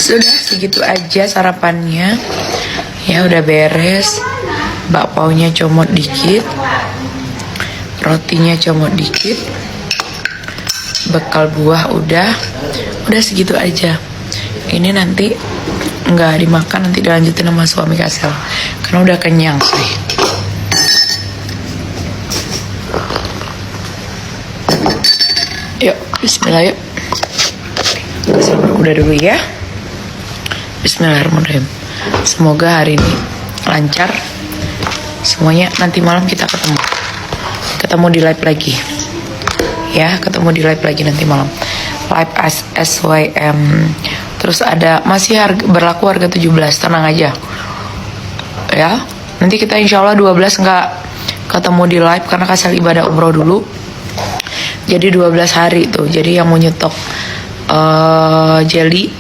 Sudah segitu aja sarapannya. Ya udah beres. Bakpaunya comot dikit, rotinya comot dikit, bekal buah udah segitu aja. Ini nanti nggak dimakan, nanti dilanjutin sama suami Kasel karena udah kenyang sih. Yuk, bismillah yuk. Kasel berkuda dulu ya. Bismillahirrahmanirrahim. Semoga hari ini lancar semuanya. Nanti malam kita ketemu di live lagi ya, ketemu di live lagi nanti malam, live SYM. Terus ada masih berlaku harga 17, tenang aja ya. Nanti kita insya Allah 12 nggak ketemu di live karena Kasel ibadah umroh dulu, jadi 12 hari tuh. Jadi yang mau nyetok jelly